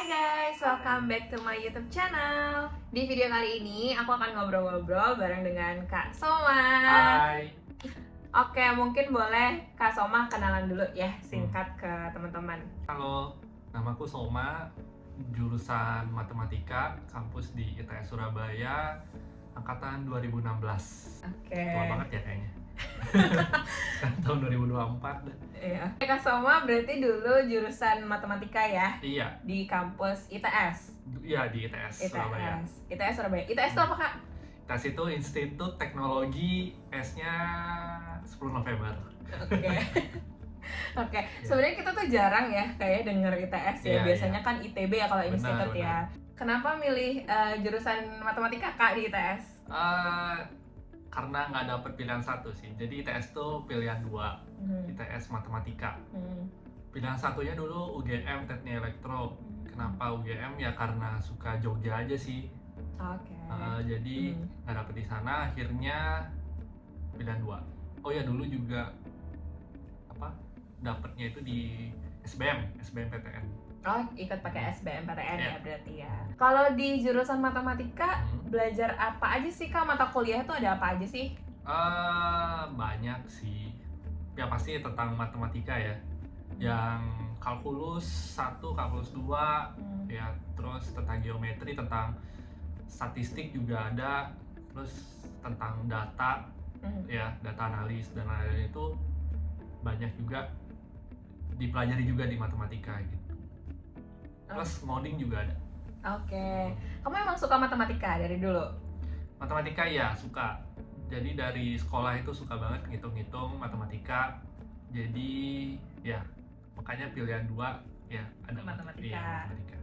guys, welcome back to my YouTube channel. Di video kali ini aku akan ngobrol-ngobrol bareng dengan Kak Soma. Hai. Oke, mungkin boleh Kak Soma kenalan dulu ya, singkat ke teman-teman. Halo, namaku Soma, jurusan Matematika, kampus di ITS Surabaya, angkatan 2016. Oke. Tua banget ya kayaknya. Sekarang tahun 2024 dah. Iya. Kak Soma berarti dulu jurusan Matematika ya? Iya. Di kampus ITS? Iya, di ITS Surabaya. ITS Surabaya. ITS itu apa, Kak? ITS itu Institut Teknologi, S-nya 10 November. Oke. Oke, sebenarnya kita tuh jarang ya kayak denger ITS ya. Iya, biasanya kan ITB ya kalau institut benar. ya. Kenapa milih jurusan matematika Kak di ITS? Karena nggak dapet pilihan satu sih. Jadi ITS tuh pilihan dua, ITS Matematika. Pilihan satunya dulu UGM Teknik Elektro. Kenapa UGM? Ya karena suka Jogja aja sih. Oke. Jadi nggak dapet di sana, akhirnya pilihan dua. Oh ya, dulu juga dapetnya itu di SBMPTN. Oh, ikut pakai SBMPTN ya berarti ya. Kalau di jurusan matematika belajar apa aja sih Kak? Mata kuliah itu ada apa aja sih? Banyak sih. Ya pasti tentang matematika ya. Yang kalkulus 1, kalkulus 2, ya terus tentang geometri, tentang statistik juga ada, terus tentang data, ya data analis dan lain-lain itu banyak juga dipelajari juga di matematika gitu. Plus ngoding juga ada. Oke. Kamu emang suka matematika dari dulu? Matematika ya suka. Jadi dari sekolah itu suka banget ngitung-ngitung matematika. Jadi ya makanya pilihan dua ya ada matematika. Iya, matematika.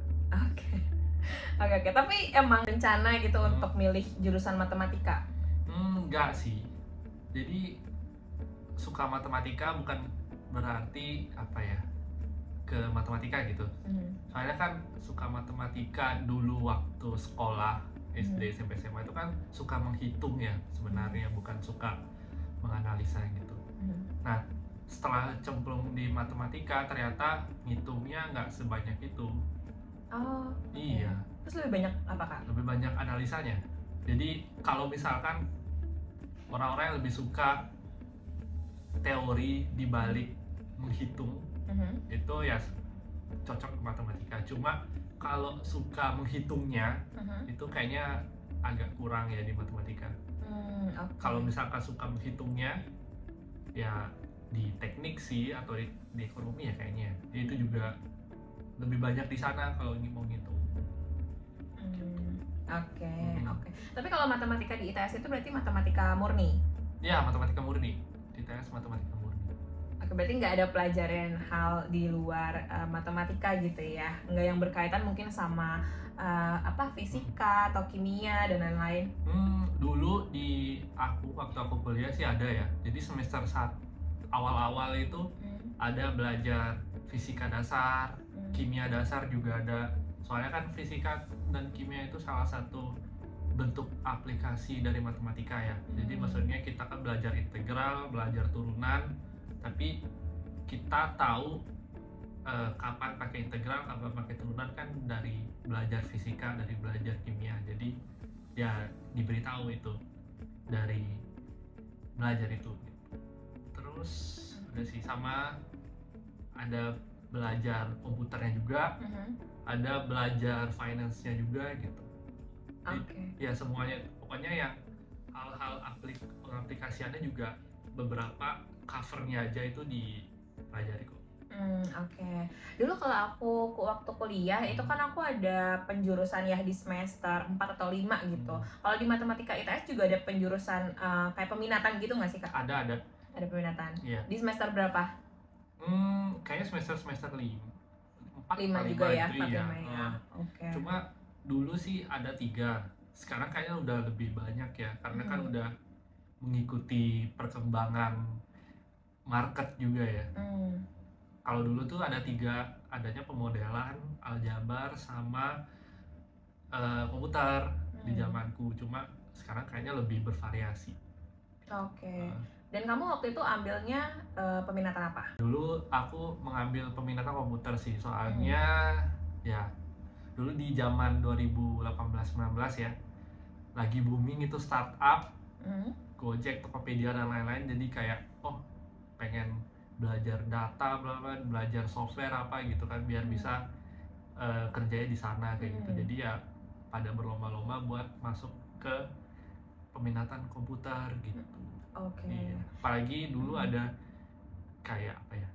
Oke. Tapi emang rencana gitu untuk milih jurusan matematika? Enggak sih. Jadi suka matematika bukan berarti ke matematika gitu. Soalnya kan suka matematika dulu waktu sekolah SD, SMP, SMA itu kan suka menghitung ya sebenarnya, bukan suka menganalisa gitu. Nah, setelah cemplung di matematika ternyata ngitungnya nggak sebanyak itu. Oh, iya. Terus lebih banyak apa Kak? Lebih banyak analisanya. Jadi kalau misalkan orang-orang yang lebih suka teori dibalik menghitung, itu ya cocok ke matematika. Cuma kalau suka menghitungnya itu kayaknya agak kurang ya di matematika. Kalau misalkan suka menghitungnya ya di teknik sih atau di ekonomi ya kayaknya. Itu juga lebih banyak di sana kalau mau ngitung. Oke. Tapi kalau matematika di ITS itu berarti matematika murni? Ya, matematika murni. Di ITS matematika murni. Oke, berarti nggak ada pelajaran hal di luar matematika gitu ya? Nggak yang berkaitan mungkin sama fisika atau kimia dan lain-lain? Dulu waktu aku kuliah sih ada ya. Jadi semester 1 awal-awal itu ada belajar fisika dasar, kimia dasar juga ada. Soalnya kan fisika dan kimia itu salah satu bentuk aplikasi dari matematika ya. Jadi maksudnya kita kan belajar integral, belajar turunan, tapi kita tahu kapan pakai integral, kapan pakai turunan kan dari belajar fisika, dari belajar kimia. Jadi ya diberitahu itu dari belajar itu. Terus ada sih sama ada belajar komputernya juga, ada belajar finance-nya juga gitu. Ya semuanya, pokoknya yang hal-hal pengaplikasiannya juga beberapa covernya aja itu dipelajari kok. Dulu kalau aku waktu kuliah itu kan aku ada penjurusan ya di semester 4 atau 5 gitu. Kalau di matematika ITS juga ada penjurusan kayak peminatan gitu nggak sih Kak? Ada peminatan. Iya. Di semester berapa? Kayaknya semester 5 juga ya, 4, ya. 5 ya. Cuma dulu sih ada 3. Sekarang kayaknya udah lebih banyak ya, karena kan udah mengikuti perkembangan market juga ya. Kalau dulu tuh ada 3, adanya pemodelan, aljabar, sama komputer di zamanku. Cuma sekarang kayaknya lebih bervariasi. Dan kamu waktu itu ambilnya peminatan apa? Dulu aku mengambil peminatan komputer sih, soalnya ya dulu di zaman 2018-19 ya, lagi booming itu startup, Gojek, Tokopedia dan lain-lain. Jadi kayak pengen belajar data, belajar software apa gitu kan, biar bisa kerjanya di sana kayak gitu. Jadi ya pada berlomba-lomba buat masuk ke peminatan komputer gitu. Iya. Apalagi dulu ada kayak apa ya,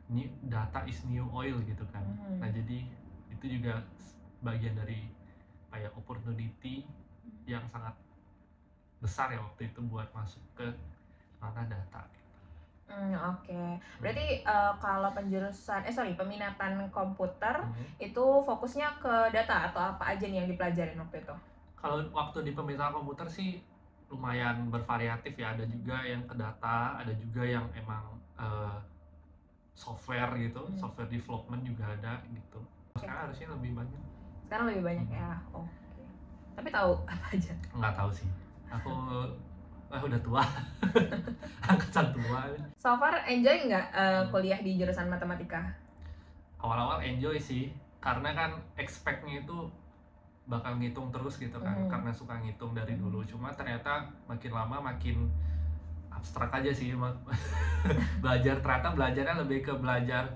data is new oil gitu kan. Nah jadi itu juga bagian dari kayak opportunity yang sangat besar ya waktu itu buat masuk ke ranah data. Berarti kalau peminatan komputer itu fokusnya ke data atau apa aja nih yang dipelajarin waktu itu? Kalau waktu di peminatan komputer sih lumayan bervariatif ya, ada juga yang ke data, ada juga yang emang software gitu, software development juga ada gitu. Sekarang harusnya lebih banyak. Sekarang lebih banyak ya. Oke. Tapi tahu apa aja? Nggak tahu sih. Aku udah tua. Angkatan tua. So far enjoy nggak kuliah di jurusan matematika? Awal-awal enjoy sih, karena kan expect-nya itu bakal ngitung terus gitu kan, karena suka ngitung dari dulu. Cuma ternyata makin lama makin abstrak aja sih. Ternyata belajarnya lebih ke belajar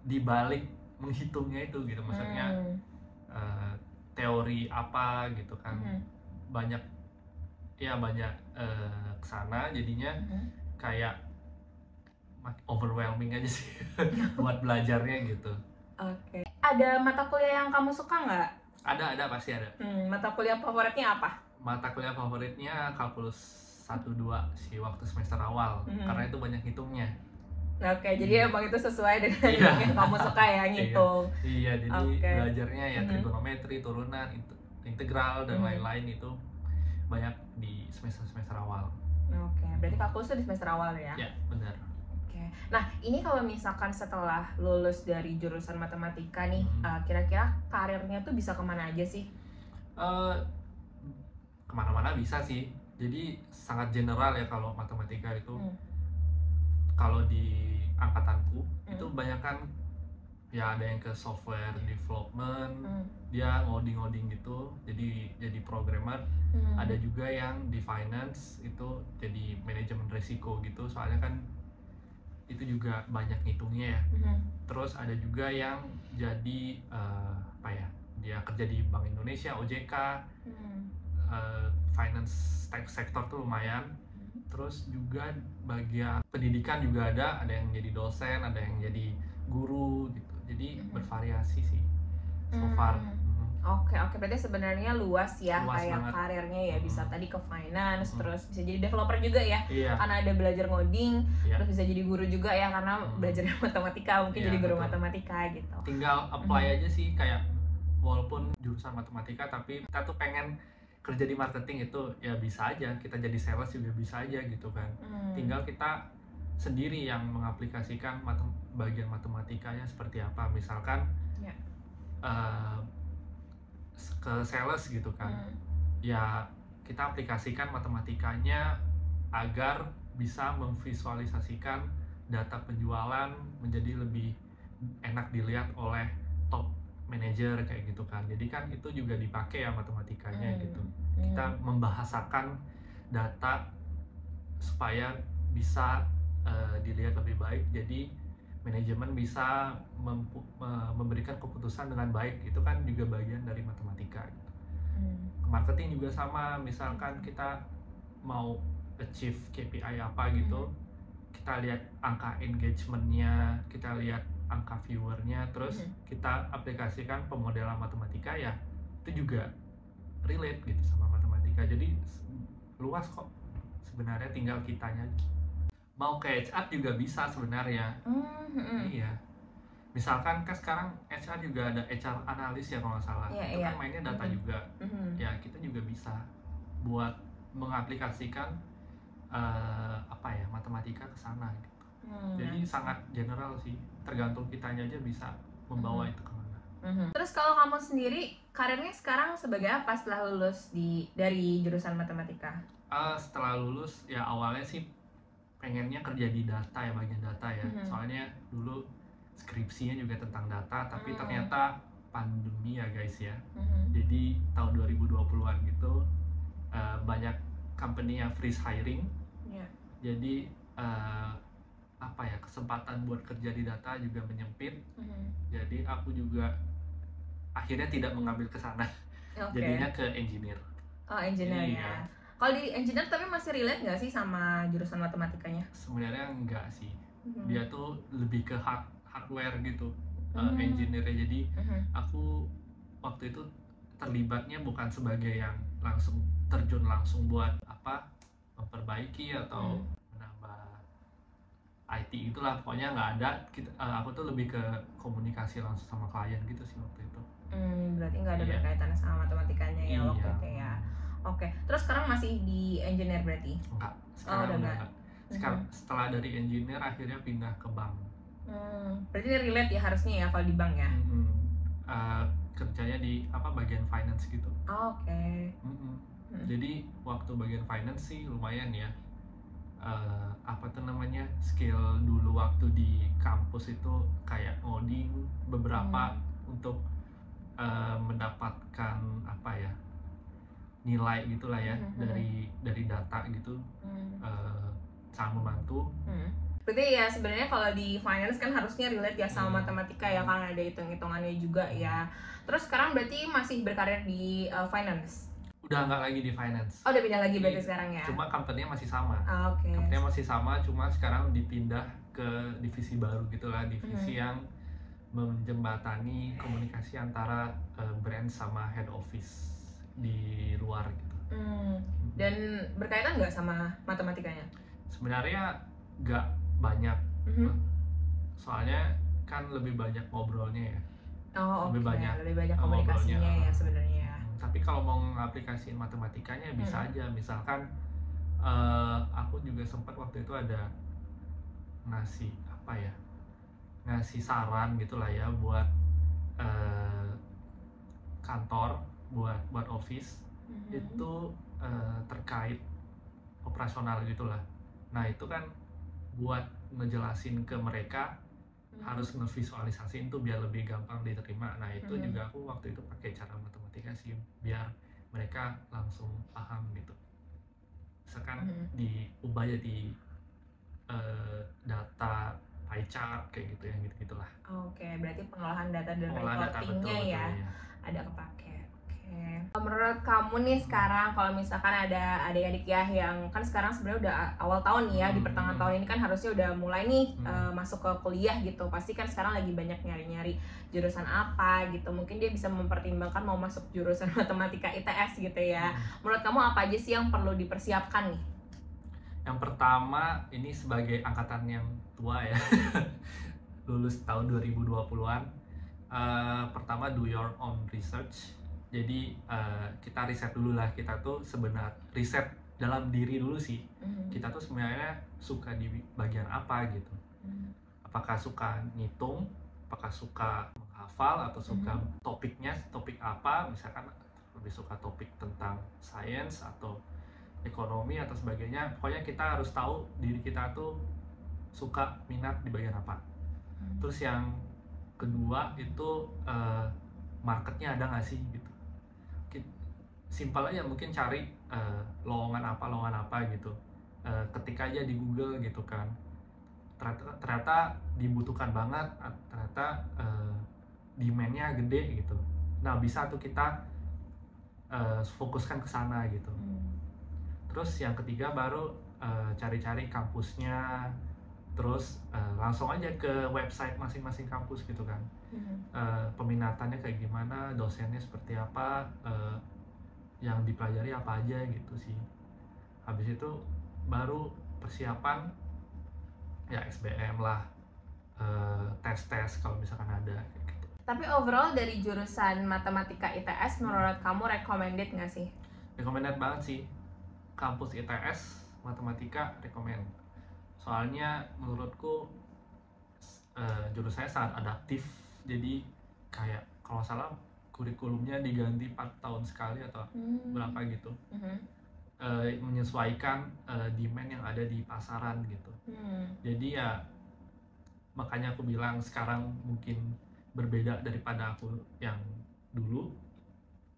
di balik menghitungnya itu gitu, maksudnya teori apa gitu kan. Banyak kesana, jadinya kayak overwhelming aja sih buat belajarnya gitu. Oke. Ada mata kuliah yang kamu suka nggak? Ada pasti ada. Mata kuliah favoritnya apa? Mata kuliah favoritnya kalkulus 1-2 sih waktu semester awal, karena itu banyak hitungnya. Oke, jadi emang itu sesuai dengan yang kamu suka ya, ngitung. Iya, jadi belajarnya ya trigonometri, turunan, integral dan lain-lain itu banyak di semester awal. Oke, berarti kalkulus itu di semester awal ya? Ya, benar. Oke. Nah, ini kalau misalkan setelah lulus dari jurusan matematika nih, kira-kira karirnya tuh bisa kemana aja sih? Kemana-mana bisa sih. Jadi sangat general ya kalau matematika itu. Kalau di angkatanku itu banyak kan ya, ada yang ke software development, dia ngoding gitu, jadi programmer. Ada juga yang di finance itu jadi manajemen risiko gitu, soalnya kan itu juga banyak ngitungnya ya. Terus ada juga yang jadi dia kerja di Bank Indonesia, OJK, finance tech sektor tuh lumayan. Terus juga bagian pendidikan juga ada yang jadi dosen, ada yang jadi guru gitu. Jadi bervariasi sih so far. Oke, berarti sebenarnya luas ya, kayak banget karirnya ya, bisa tadi ke finance, terus bisa jadi developer juga ya, karena ada belajar ngoding, terus bisa jadi guru juga ya, karena belajar matematika, mungkin jadi guru matematika gitu. Tinggal apply aja sih, kayak walaupun jurusan matematika tapi kita tuh pengen kerja di marketing, itu ya bisa aja, kita jadi sales juga bisa aja gitu kan. Tinggal kita sendiri yang mengaplikasikan bagian matematikanya seperti apa. Misalkan ke sales gitu kan, ya kita aplikasikan matematikanya agar bisa memvisualisasikan data penjualan menjadi lebih enak dilihat oleh top manager kayak gitu kan. Jadi kan itu juga dipakai ya matematikanya gitu. Kita membahasakan data supaya bisa dilihat lebih baik, jadi manajemen bisa memberikan keputusan dengan baik. Itu kan juga bagian dari matematika gitu. Marketing juga sama, misalkan kita mau achieve KPI apa gitu, kita lihat angka engagementnya, kita lihat angka viewernya, terus kita aplikasikan pemodelan matematika, ya itu juga relate gitu sama matematika. Jadi luas kok sebenarnya, tinggal kitanya mau ke HR juga bisa sebenarnya. Iya, misalkan kan sekarang HR juga ada HR analis ya kalau nggak salah, itu kan mainnya data juga. Ya kita juga bisa buat mengaplikasikan matematika ke sana gitu. Jadi sangat general sih, tergantung kitanya aja bisa membawa itu kemana. Terus kalau kamu sendiri karirnya sekarang sebagai apa setelah lulus dari jurusan matematika? Setelah lulus ya awalnya sih pengennya kerja di data ya, bagian data ya. Soalnya dulu skripsinya juga tentang data, tapi ternyata pandemi ya guys ya. Jadi tahun 2020-an gitu banyak company yang freeze hiring. Jadi apa ya, kesempatan buat kerja di data juga menyempit. Jadi aku juga akhirnya tidak mengambil ke sana. Jadinya ke engineer. Oh, engineer ya. Kalau di engineer tapi masih relate nggak sih sama jurusan matematikanya? Sebenarnya enggak sih. Dia tuh lebih ke hardware gitu. Engineer-nya. Jadi aku waktu itu terlibatnya bukan sebagai yang langsung terjun langsung buat apa, memperbaiki atau menambah IT itulah, pokoknya nggak ada. Aku tuh lebih ke komunikasi langsung sama klien gitu sih waktu itu. Berarti nggak ada berkaitan sama matematikanya ya waktu itu ya. Oke, terus sekarang masih di engineer berarti? Enggak, sekarang udah enggak. Sekarang setelah dari engineer akhirnya pindah ke bank. Berarti ini relate ya harusnya ya kalau di bank ya? Kerjanya di apa, bagian finance gitu. Oke. Jadi waktu bagian finance sih lumayan ya. Apa tuh namanya, skill dulu waktu di kampus itu kayak ngoding beberapa untuk mendapatkan apa ya, nilai gitulah ya, dari data gitu. Sangat membantu. Berarti ya sebenarnya kalau di finance kan harusnya relate ya sama matematika ya, karena ada hitung-hitungannya juga ya. Terus sekarang berarti masih berkarir di finance? Udah nggak lagi di finance. Oh, udah pindah lagi berarti sekarang ya? Cuma company-nya masih sama. Oke. Company-nya masih sama, cuma sekarang dipindah ke divisi baru gitulah, divisi yang menjembatani komunikasi antara brand sama head office di luar gitu. Dan berkaitan nggak sama matematikanya? Sebenarnya nggak banyak, soalnya kan lebih banyak ngobrolnya ya. Lebih banyak komunikasinya ya sebenarnya. Tapi kalau mau ngaplikasiin matematikanya bisa aja. Misalkan aku juga sempat waktu itu ada ngasih apa ya, ngasih saran gitulah ya buat kantor, buat office itu terkait operasional gitulah. Nah itu kan buat ngejelasin ke mereka harus ngevisualisasiin tuh biar lebih gampang diterima. Nah itu juga aku waktu itu pakai cara matematika sih biar mereka langsung paham gitu. Misalkan diubah jadi data pie chart kayak gitu, yang gitu-gitulah. Oke, berarti pengolahan data dan reportingnya ya ada kepake. Menurut kamu nih sekarang kalau misalkan ada adik-adik ya yang kan sekarang sebenarnya udah awal tahun nih ya, di pertengahan tahun ini kan harusnya udah mulai nih masuk ke kuliah gitu, pasti kan sekarang lagi banyak nyari-nyari jurusan apa gitu, mungkin dia bisa mempertimbangkan mau masuk jurusan matematika ITS gitu ya. Menurut kamu apa aja sih yang perlu dipersiapkan nih? Yang pertama, ini sebagai angkatan yang tua ya lulus tahun 2020-an, pertama do your own research. Jadi kita riset dulu lah, kita tuh sebenarnya riset dalam diri dulu sih. Kita tuh sebenarnya suka di bagian apa gitu. Apakah suka ngitung, apakah suka menghafal, atau suka topiknya, topik apa, misalkan lebih suka topik tentang sains atau ekonomi atau sebagainya. Pokoknya kita harus tahu diri kita tuh suka minat di bagian apa. Terus yang kedua itu marketnya ada nggak sih gitu. Simpel aja, mungkin cari lowongan apa gitu, ketik aja di Google gitu kan, ternyata dibutuhkan banget, ternyata demand-nya gede gitu. Nah bisa tuh kita fokuskan ke sana gitu. Terus yang ketiga baru cari-cari kampusnya, terus langsung aja ke website masing-masing kampus gitu kan. Peminatannya kayak gimana, dosennya seperti apa, yang dipelajari apa aja gitu sih. Habis itu baru persiapan ya SBM lah, tes-tes kalau misalkan ada gitu. Tapi overall dari jurusan matematika ITS menurut kamu recommended nggak sih? Recommended banget sih. Kampus ITS matematika recommend. Soalnya menurutku jurusannya sangat adaptif. Jadi kayak kalau salah kurikulumnya diganti 4 tahun sekali atau berapa gitu, menyesuaikan demand yang ada di pasaran gitu. Jadi ya makanya aku bilang sekarang mungkin berbeda daripada aku yang dulu,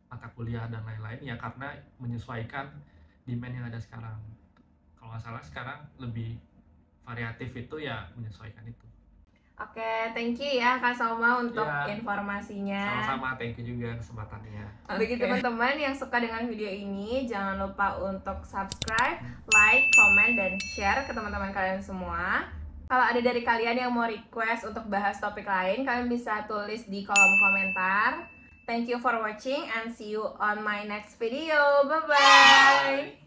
mata kuliah dan lain-lain, ya karena menyesuaikan demand yang ada sekarang. Kalau nggak salah sekarang lebih variatif itu ya menyesuaikan itu. Oke, thank you ya Kak Soma untuk Ya, informasinya. sama-sama, thank you juga kesempatannya. Bagi teman-teman yang suka dengan video ini, jangan lupa untuk subscribe, like, comment, dan share ke teman-teman kalian semua. Kalau ada dari kalian yang mau request untuk bahas topik lain, kalian bisa tulis di kolom komentar. Thank you for watching and see you on my next video. Bye-bye!